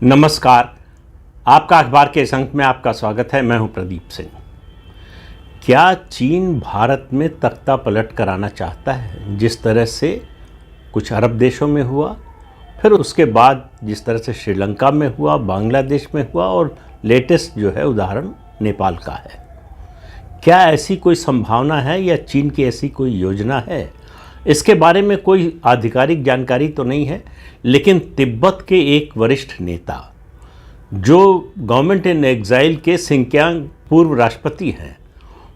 नमस्कार। आपका अखबार के इस अंक में आपका स्वागत है। मैं हूं प्रदीप सिंह। क्या चीन भारत में तख्ता पलट कराना चाहता है, जिस तरह से कुछ अरब देशों में हुआ, फिर उसके बाद जिस तरह से श्रीलंका में हुआ, बांग्लादेश में हुआ और लेटेस्ट जो है उदाहरण नेपाल का है? क्या ऐसी कोई संभावना है या चीन की ऐसी कोई योजना है? इसके बारे में कोई आधिकारिक जानकारी तो नहीं है, लेकिन तिब्बत के एक वरिष्ठ नेता जो गवर्नमेंट इन एग्जाइल के सिंकियांग पूर्व राष्ट्रपति हैं,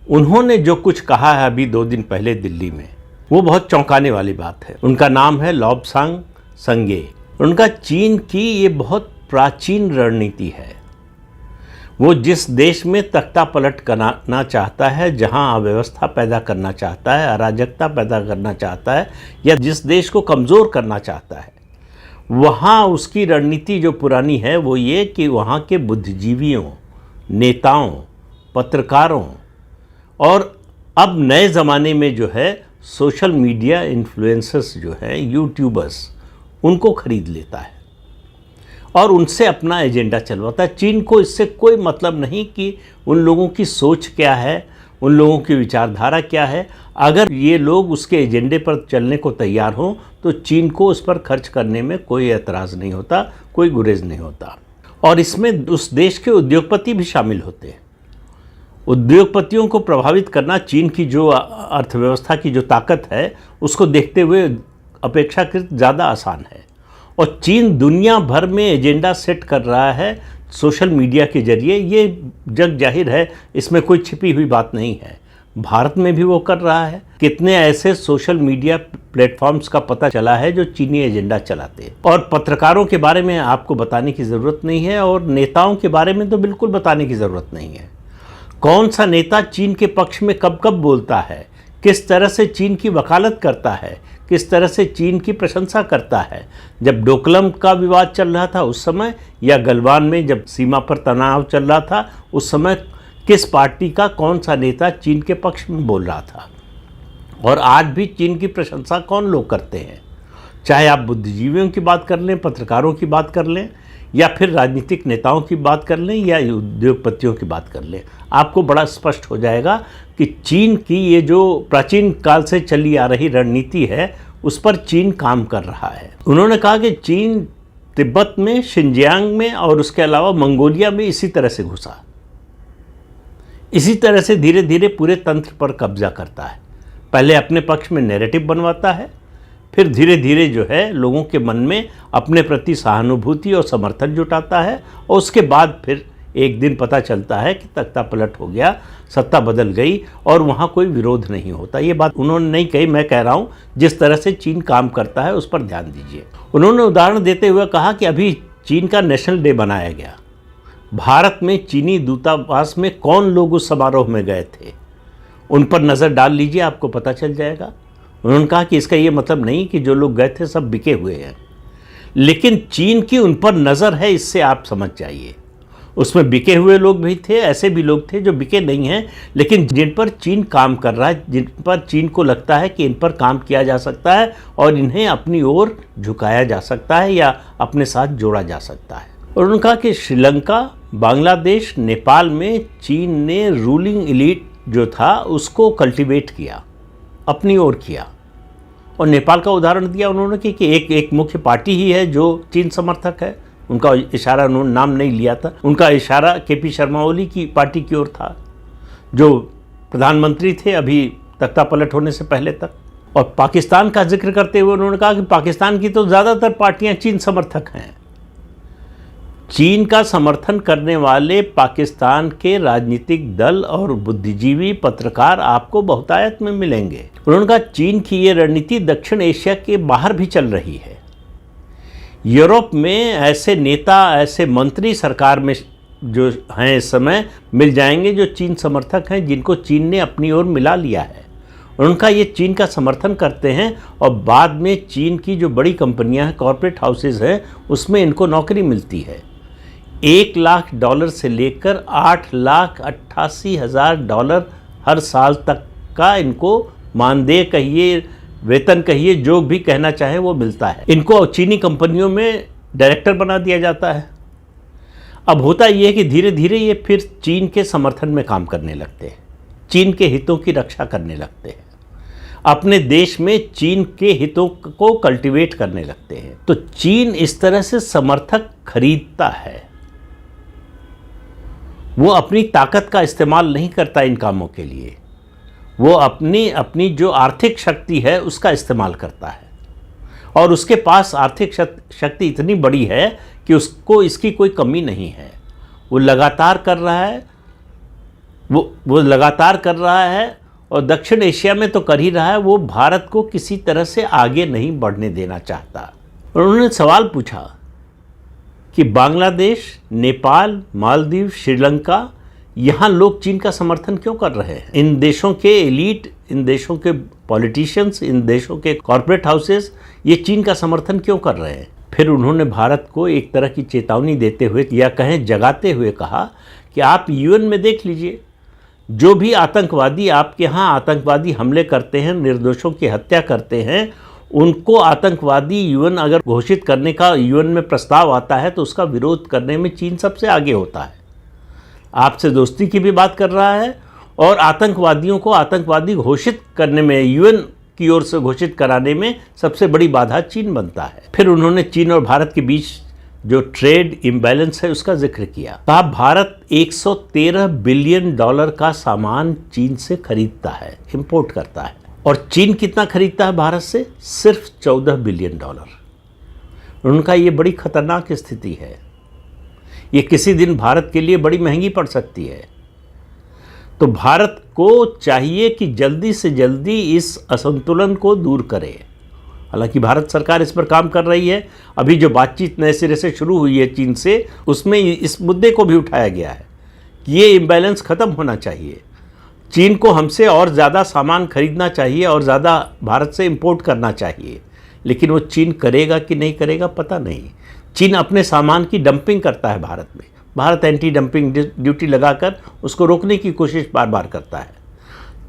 उन्होंने जो कुछ कहा है अभी 2 दिन पहले दिल्ली में, वो बहुत चौंकाने वाली बात है। उनका नाम है लॉबसांग संगे। उनका चीन की ये बहुत प्राचीन रणनीति है। वो जिस देश में तख्ता पलट कराना चाहता है, जहां अव्यवस्था पैदा करना चाहता है, अराजकता पैदा करना चाहता है, या जिस देश को कमज़ोर करना चाहता है, वहाँ उसकी रणनीति जो पुरानी है वो ये कि वहाँ के बुद्धिजीवियों, नेताओं, पत्रकारों और अब नए ज़माने में जो है सोशल मीडिया इन्फ्लुएंसर्स जो हैं, यूट्यूबर्स, उनको खरीद लेता है और उनसे अपना एजेंडा चलवाता है। चीन को इससे कोई मतलब नहीं कि उन लोगों की सोच क्या है, उन लोगों की विचारधारा क्या है। अगर ये लोग उसके एजेंडे पर चलने को तैयार हों तो चीन को उस पर खर्च करने में कोई एतराज़ नहीं होता, कोई गुरेज नहीं होता। और इसमें उस देश के उद्योगपति भी शामिल होते हैं। उद्योगपतियों को प्रभावित करना चीन की जो अर्थव्यवस्था की जो ताकत है, उसको देखते हुए अपेक्षाकृत ज़्यादा आसान है। और चीन दुनिया भर में एजेंडा सेट कर रहा है सोशल मीडिया के जरिए। ये जग जाहिर है, इसमें कोई छिपी हुई बात नहीं है। भारत में भी वो कर रहा है। कितने ऐसे सोशल मीडिया प्लेटफॉर्म्स का पता चला है जो चीनी एजेंडा चलाते हैं। और पत्रकारों के बारे में आपको बताने की ज़रूरत नहीं है, और नेताओं के बारे में तो बिल्कुल बताने की ज़रूरत नहीं है। कौन सा नेता चीन के पक्ष में कब कब बोलता है, किस तरह से चीन की वकालत करता है, किस तरह से चीन की प्रशंसा करता है। जब डोकलम का विवाद चल रहा था उस समय, या गलवान में जब सीमा पर तनाव चल रहा था उस समय, किस पार्टी का कौन सा नेता चीन के पक्ष में बोल रहा था। और आज भी चीन की प्रशंसा कौन लोग करते हैं, चाहे आप बुद्धिजीवियों की बात कर लें, पत्रकारों की बात कर लें, या फिर राजनीतिक नेताओं की बात कर लें, या उद्योगपतियों की बात कर लें। आपको बड़ा स्पष्ट हो जाएगा कि चीन की ये जो प्राचीन काल से चली आ रही रणनीति है, उस पर चीन काम कर रहा है। उन्होंने कहा कि चीन तिब्बत में, शिनजियांग में और उसके अलावा मंगोलिया में इसी तरह से घुसा, इसी तरह से धीरे धीरे पूरे तंत्र पर कब्जा करता है। पहले अपने पक्ष में नैरेटिव बनवाता है, फिर धीरे धीरे जो है लोगों के मन में अपने प्रति सहानुभूति और समर्थन जुटाता है, और उसके बाद फिर एक दिन पता चलता है कि तख्ता पलट हो गया, सत्ता बदल गई और वहाँ कोई विरोध नहीं होता। ये बात उन्होंने नहीं कही, मैं कह रहा हूँ। जिस तरह से चीन काम करता है उस पर ध्यान दीजिए। उन्होंने उदाहरण देते हुए कहा कि अभी चीन का नेशनल डे बनाया गया। भारत में चीनी दूतावास में कौन लोग उस समारोह में गए थे, उन पर नज़र डाल लीजिए, आपको पता चल जाएगा। उन्होंने कहा कि इसका ये मतलब नहीं कि जो लोग गए थे सब बिके हुए हैं, लेकिन चीन की उन पर नज़र है, इससे आप समझ जाइए। उसमें बिके हुए लोग भी थे, ऐसे भी लोग थे जो बिके नहीं हैं, लेकिन जिन पर चीन काम कर रहा है, जिन पर चीन को लगता है कि इन पर काम किया जा सकता है और इन्हें अपनी ओर झुकाया जा सकता है या अपने साथ जोड़ा जा सकता है। और उन्होंने कहा कि श्रीलंका, बांग्लादेश, नेपाल में चीन ने रूलिंग एलीट जो था उसको कल्टीवेट किया, अपनी ओर किया। और नेपाल का उदाहरण दिया उन्होंने कि एक मुख्य पार्टी ही है जो चीन समर्थक है। उनका इशारा, उन्होंने नाम नहीं लिया था, उनका इशारा केपी शर्मा ओली की पार्टी की ओर था, जो प्रधानमंत्री थे अभी तख्ता पलट होने से पहले तक। और पाकिस्तान का जिक्र करते हुए उन्होंने कहा कि पाकिस्तान की तो ज़्यादातर पार्टियां चीन समर्थक हैं। चीन का समर्थन करने वाले पाकिस्तान के राजनीतिक दल और बुद्धिजीवी, पत्रकार आपको बहुतायत में मिलेंगे। उन्होंने कहा चीन की ये रणनीति दक्षिण एशिया के बाहर भी चल रही है। यूरोप में ऐसे नेता, ऐसे मंत्री सरकार में जो हैं इस समय मिल जाएंगे जो चीन समर्थक हैं, जिनको चीन ने अपनी ओर मिला लिया है। उनका ये चीन का समर्थन करते हैं और बाद में चीन की जो बड़ी कंपनियां हैं, कॉरपोरेट हाउसेज हैं, उसमें इनको नौकरी मिलती है। $1,00,000 से लेकर $8,88,000 हर साल तक का इनको मानदेय कहिए, वेतन कहिए, जो भी कहना चाहे वो मिलता है। इनको चीनी कंपनियों में डायरेक्टर बना दिया जाता है। अब होता ये है कि धीरे धीरे ये फिर चीन के समर्थन में काम करने लगते हैं, चीन के हितों की रक्षा करने लगते हैं, अपने देश में चीन के हितों को कल्टीवेट करने लगते हैं। तो चीन इस तरह से समर्थक खरीदता है, वो अपनी ताकत का इस्तेमाल नहीं करता इन कामों के लिए, वो अपनी जो आर्थिक शक्ति है उसका इस्तेमाल करता है, और उसके पास आर्थिक शक्ति इतनी बड़ी है कि उसको इसकी कोई कमी नहीं है। वो लगातार कर रहा है, वो लगातार कर रहा है, और दक्षिण एशिया में तो कर ही रहा है। वो भारत को किसी तरह से आगे नहीं बढ़ने देना चाहता। उन्होंने सवाल पूछा कि बांग्लादेश, नेपाल, मालदीव, श्रीलंका, यहाँ लोग चीन का समर्थन क्यों कर रहे हैं? इन देशों के एलीट, इन देशों के पॉलिटिशियंस, इन देशों के कॉरपोरेट हाउसेस ये चीन का समर्थन क्यों कर रहे हैं? फिर उन्होंने भारत को एक तरह की चेतावनी देते हुए या कहें जगाते हुए कहा कि आप यूएन में देख लीजिए, जो भी आतंकवादी आपके यहाँ आतंकवादी हमले करते हैं, निर्दोषों की हत्या करते हैं, उनको आतंकवादी यूएन अगर घोषित करने का यूएन में प्रस्ताव आता है तो उसका विरोध करने में चीन सबसे आगे होता है। आपसे दोस्ती की भी बात कर रहा है, और आतंकवादियों को आतंकवादी घोषित करने में, यूएन की ओर से घोषित कराने में सबसे बड़ी बाधा चीन बनता है। फिर उन्होंने चीन और भारत के बीच जो ट्रेड इम्बैलेंस है उसका जिक्र किया। कहा भारत 113 बिलियन डॉलर का सामान चीन से खरीदता है, इंपोर्ट करता है, और चीन कितना खरीदता है भारत से? सिर्फ 14 बिलियन डॉलर। उनका ये बड़ी खतरनाक स्थिति है, ये किसी दिन भारत के लिए बड़ी महंगी पड़ सकती है। तो भारत को चाहिए कि जल्दी से जल्दी इस असंतुलन को दूर करे। हालांकि भारत सरकार इस पर काम कर रही है। अभी जो बातचीत नए सिरे से शुरू हुई है चीन से, उसमें इस मुद्दे को भी उठाया गया है कि ये इम्बैलेंस ख़त्म होना चाहिए। चीन को हमसे और ज़्यादा सामान खरीदना चाहिए और ज़्यादा भारत से इंपोर्ट करना चाहिए, लेकिन वो चीन करेगा कि नहीं करेगा पता नहीं। चीन अपने सामान की डंपिंग करता है भारत में। भारत एंटी डंपिंग ड्यूटी लगाकर उसको रोकने की कोशिश बार बार करता है।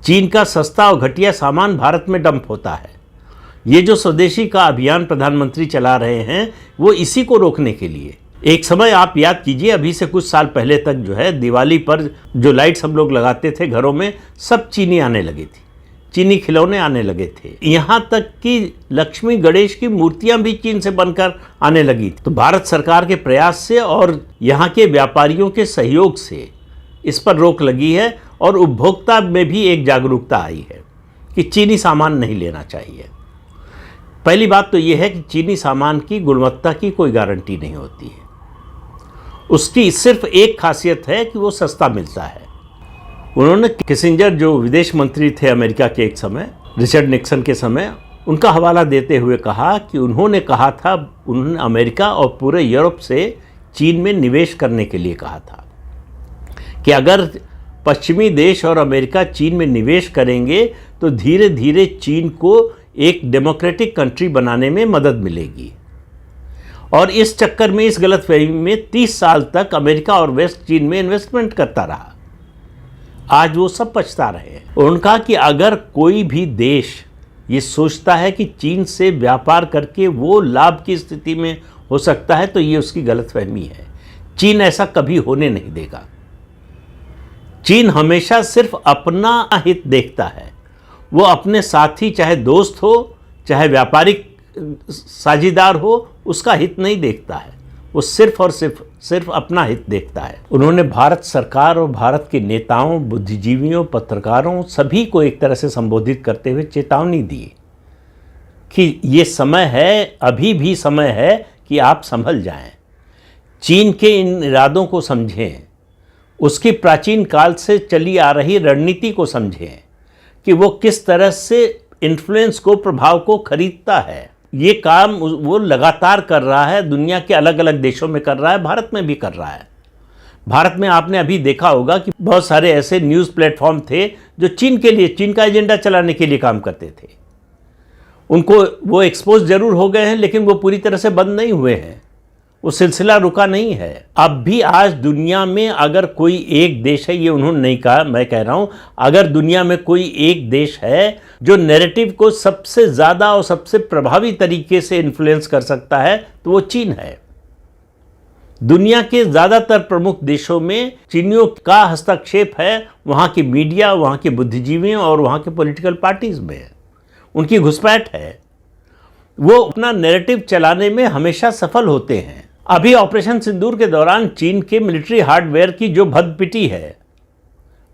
चीन का सस्ता और घटिया सामान भारत में डंप होता है। ये जो स्वदेशी का अभियान प्रधानमंत्री चला रहे हैं वो इसी को रोकने के लिए। एक समय आप याद कीजिए, अभी से कुछ साल पहले तक जो है दिवाली पर जो लाइट्स हम लोग लगाते थे घरों में, सब चीनी आने लगी थी, चीनी खिलौने आने लगे थे। यहाँ तक कि लक्ष्मी गणेश की मूर्तियां भी चीन से बनकर आने लगी। तो भारत सरकार के प्रयास से और यहाँ के व्यापारियों के सहयोग से इस पर रोक लगी है, और उपभोक्ता में भी एक जागरूकता आई है कि चीनी सामान नहीं लेना चाहिए। पहली बात तो ये है कि चीनी सामान की गुणवत्ता की कोई गारंटी नहीं होती है। उसकी सिर्फ एक खासियत है कि वो सस्ता मिलता है। उन्होंने किसिंजर जो विदेश मंत्री थे अमेरिका के एक समय, रिचर्ड निक्सन के समय, उनका हवाला देते हुए कहा कि उन्होंने कहा था, उन्होंने अमेरिका और पूरे यूरोप से चीन में निवेश करने के लिए कहा था कि अगर पश्चिमी देश और अमेरिका चीन में निवेश करेंगे तो धीरे धीरे चीन को एक डेमोक्रेटिक कंट्री बनाने में मदद मिलेगी। और इस चक्कर में, इस गलतफहमी में 30 साल तक अमेरिका और वेस्ट चीन में इन्वेस्टमेंट करता रहा। आज वो सब पछता रहे हैं। उन्होंने कहा कि अगर कोई भी देश ये सोचता है कि चीन से व्यापार करके वो लाभ की स्थिति में हो सकता है तो ये उसकी गलतफहमी है। चीन ऐसा कभी होने नहीं देगा। चीन हमेशा सिर्फ अपना हित देखता है। वो अपने साथी, चाहे दोस्त हो, चाहे व्यापारिक साझेदार हो, उसका हित नहीं देखता है। वो सिर्फ और सिर्फ अपना हित देखता है। उन्होंने भारत सरकार और भारत के नेताओं, बुद्धिजीवियों, पत्रकारों सभी को एक तरह से संबोधित करते हुए चेतावनी दी कि ये समय है, अभी भी समय है कि आप संभल जाएं। चीन के इन इरादों को समझें, उसकी प्राचीन काल से चली आ रही रणनीति को समझें कि वो किस तरह से इन्फ्लुएंस को, प्रभाव को खरीदता है। ये काम वो लगातार कर रहा है, दुनिया के अलग अलग देशों में कर रहा है, भारत में भी कर रहा है। भारत में आपने अभी देखा होगा कि बहुत सारे ऐसे न्यूज़ प्लेटफॉर्म थे जो चीन के लिए, चीन का एजेंडा चलाने के लिए काम करते थे। उनको वो एक्सपोज जरूर हो गए हैं, लेकिन वो पूरी तरह से बंद नहीं हुए हैं। वो सिलसिला रुका नहीं है। अब भी आज दुनिया में अगर कोई एक देश है, ये उन्होंने नहीं कहा, मैं कह रहा हूं, अगर दुनिया में कोई एक देश है जो नैरेटिव को सबसे ज़्यादा और सबसे प्रभावी तरीके से इन्फ्लुएंस कर सकता है तो वो चीन है। दुनिया के ज़्यादातर प्रमुख देशों में चीनियों का हस्तक्षेप है, वहाँ की मीडिया, वहाँ के बुद्धिजीवियों और वहाँ के पॉलिटिकल पार्टीज़ में उनकी घुसपैठ है। वो अपना नैरेटिव चलाने में हमेशा सफल होते हैं। अभी ऑपरेशन सिंदूर के दौरान चीन के मिलिट्री हार्डवेयर की जो भद पिटी है,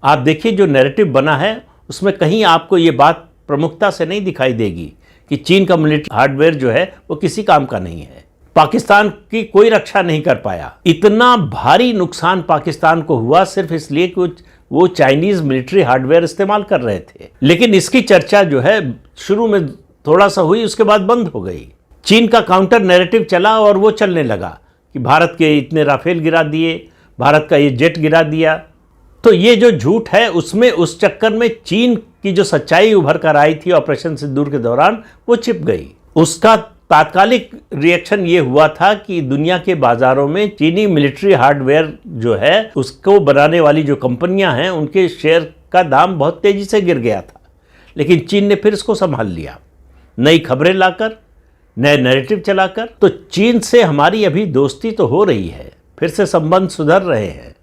आप देखिए जो नैरेटिव बना है उसमें कहीं आपको ये बात प्रमुखता से नहीं दिखाई देगी कि चीन का मिलिट्री हार्डवेयर जो है वो किसी काम का नहीं है। पाकिस्तान की कोई रक्षा नहीं कर पाया। इतना भारी नुकसान पाकिस्तान को हुआ सिर्फ इसलिए कि वो चाइनीज मिलिट्री हार्डवेयर इस्तेमाल कर रहे थे। लेकिन इसकी चर्चा जो है शुरू में थोड़ा सा हुई, उसके बाद बंद हो गई। चीन का काउंटर नैरेटिव चला और वो चलने लगा कि भारत के इतने राफेल गिरा दिए, भारत का ये जेट गिरा दिया। तो ये जो झूठ है उसमें, उस चक्कर में चीन की जो सच्चाई उभर कर आई थी ऑपरेशन सिंदूर के दौरान, वो छिप गई। उसका तात्कालिक रिएक्शन ये हुआ था कि दुनिया के बाजारों में चीनी मिलिट्री हार्डवेयर जो है उसको बनाने वाली जो कंपनियां हैं उनके शेयर का दाम बहुत तेजी से गिर गया था। लेकिन चीन ने फिर इसको संभाल लिया, नई खबरें लाकर, नए नैरेटिव चलाकर। तो चीन से हमारी अभी दोस्ती तो हो रही है, फिर से संबंध सुधर रहे हैं,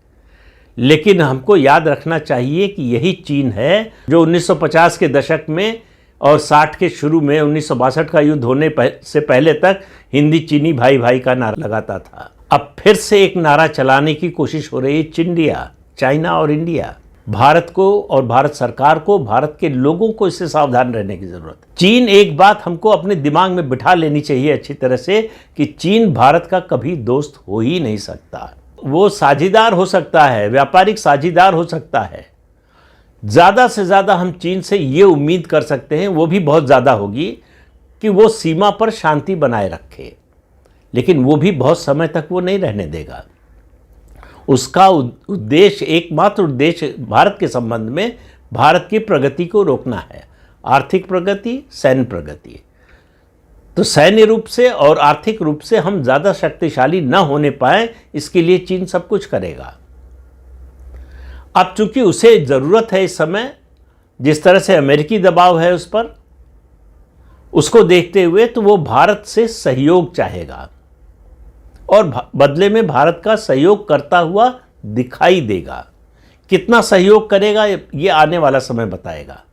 लेकिन हमको याद रखना चाहिए कि यही चीन है जो 1950 के दशक में और 60 के शुरू में 1962 का युद्ध होने से पहले तक हिंदी चीनी भाई भाई का नारा लगाता था। अब फिर से एक नारा चलाने की कोशिश हो रही है चिंडिया, चाइना और इंडिया। भारत को और भारत सरकार को, भारत के लोगों को इससे सावधान रहने की जरूरत है। चीन, एक बात हमको अपने दिमाग में बिठा लेनी चाहिए अच्छी तरह से कि चीन भारत का कभी दोस्त हो ही नहीं सकता। वो साझीदार हो सकता है, व्यापारिक साझीदार हो सकता है। ज़्यादा से ज़्यादा हम चीन से ये उम्मीद कर सकते हैं, वो भी बहुत ज़्यादा होगी, कि वो सीमा पर शांति बनाए रखे। लेकिन वो भी बहुत समय तक वो नहीं रहने देगा। उसका उद्देश्य, एकमात्र उद्देश्य भारत के संबंध में भारत की प्रगति को रोकना है। आर्थिक प्रगति, सैन्य प्रगति। तो सैन्य रूप से और आर्थिक रूप से हम ज़्यादा शक्तिशाली न होने पाए, इसके लिए चीन सब कुछ करेगा। अब चूंकि उसे ज़रूरत है इस समय, जिस तरह से अमेरिकी दबाव है उस पर, उसको देखते हुए तो वो भारत से सहयोग चाहेगा और बदले में भारत का सहयोग करता हुआ दिखाई देगा। कितना सहयोग करेगा ये आने वाला समय बताएगा।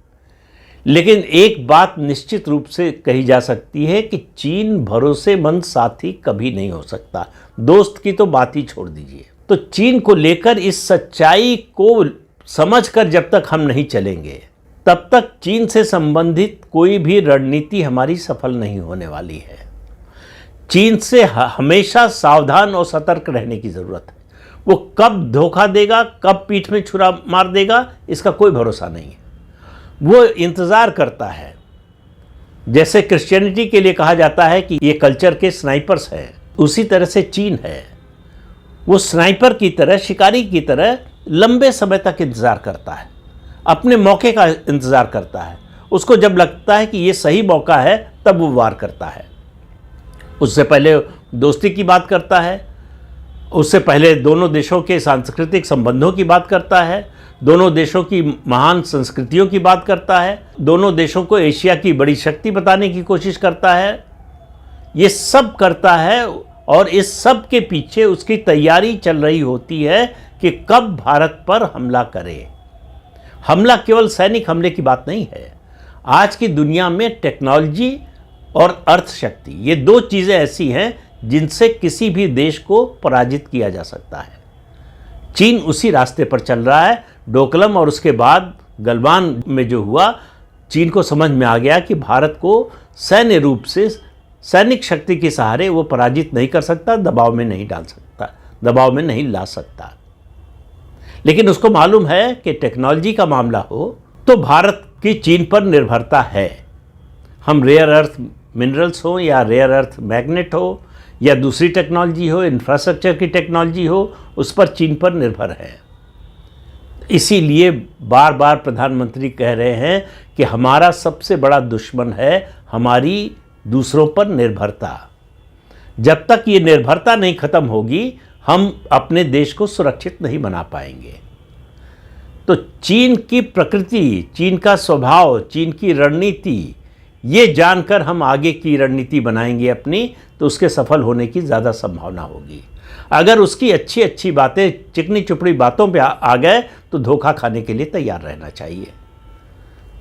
लेकिन एक बात निश्चित रूप से कही जा सकती है कि चीन भरोसेमंद साथी कभी नहीं हो सकता। दोस्त की तो बात ही छोड़ दीजिए। तो चीन को लेकर इस सच्चाई को समझकर जब तक हम नहीं चलेंगे, तब तक चीन से संबंधित कोई भी रणनीति हमारी सफल नहीं होने वाली है। चीन से हमेशा सावधान और सतर्क रहने की ज़रूरत है। वो कब धोखा देगा, कब पीठ में छुरा मार देगा, इसका कोई भरोसा नहीं है। वो इंतज़ार करता है। जैसे क्रिश्चियनिटी के लिए कहा जाता है कि ये कल्चर के स्नाइपर्स हैं, उसी तरह से चीन है। वो स्नाइपर की तरह, शिकारी की तरह लंबे समय तक इंतज़ार करता है, अपने मौके का इंतज़ार करता है। उसको जब लगता है कि ये सही मौका है, तब वो वार करता है। उससे पहले दोस्ती की बात करता है, उससे पहले दोनों देशों के सांस्कृतिक संबंधों की बात करता है, दोनों देशों की महान संस्कृतियों की बात करता है, दोनों देशों को एशिया की बड़ी शक्ति बताने की कोशिश करता है। ये सब करता है और इस सब के पीछे उसकी तैयारी चल रही होती है कि कब भारत पर हमला करे। हमला केवल सैनिक हमले की बात नहीं है। आज की दुनिया में टेक्नोलॉजी और अर्थशक्ति, ये दो चीज़ें ऐसी हैं जिनसे किसी भी देश को पराजित किया जा सकता है। चीन उसी रास्ते पर चल रहा है। डोकलम और उसके बाद गलवान में जो हुआ, चीन को समझ में आ गया कि भारत को सैन्य रूप से, सैनिक शक्ति के सहारे वो पराजित नहीं कर सकता, दबाव में नहीं डाल सकता, दबाव में नहीं ला सकता। लेकिन उसको मालूम है कि टेक्नोलॉजी का मामला हो तो भारत की चीन पर निर्भरता है। हम रेयर अर्थ मिनरल्स हो या रेयर अर्थ मैग्नेट हो या दूसरी टेक्नोलॉजी हो, इंफ्रास्ट्रक्चर की टेक्नोलॉजी हो, उस पर चीन पर निर्भर है। इसीलिए बार बार प्रधानमंत्री कह रहे हैं कि हमारा सबसे बड़ा दुश्मन है हमारी दूसरों पर निर्भरता। जब तक ये निर्भरता नहीं खत्म होगी, हम अपने देश को सुरक्षित नहीं बना पाएंगे। तो चीन की प्रकृति, चीन का स्वभाव, चीन की रणनीति, ये जानकर हम आगे की रणनीति बनाएंगे अपनी, तो उसके सफल होने की ज़्यादा संभावना होगी। अगर उसकी अच्छी अच्छी बातें चिकनी चुपड़ी बातों पे आ गए तो धोखा खाने के लिए तैयार रहना चाहिए।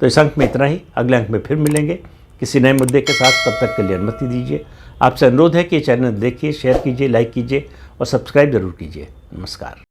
तो इस अंक में इतना ही, अगले अंक में फिर मिलेंगे किसी नए मुद्दे के साथ। तब तक के लिए अनुमति दीजिए। आपसे अनुरोध है कि चैनल देखिए, शेयर कीजिए, लाइक कीजिए और सब्सक्राइब जरूर कीजिए। नमस्कार।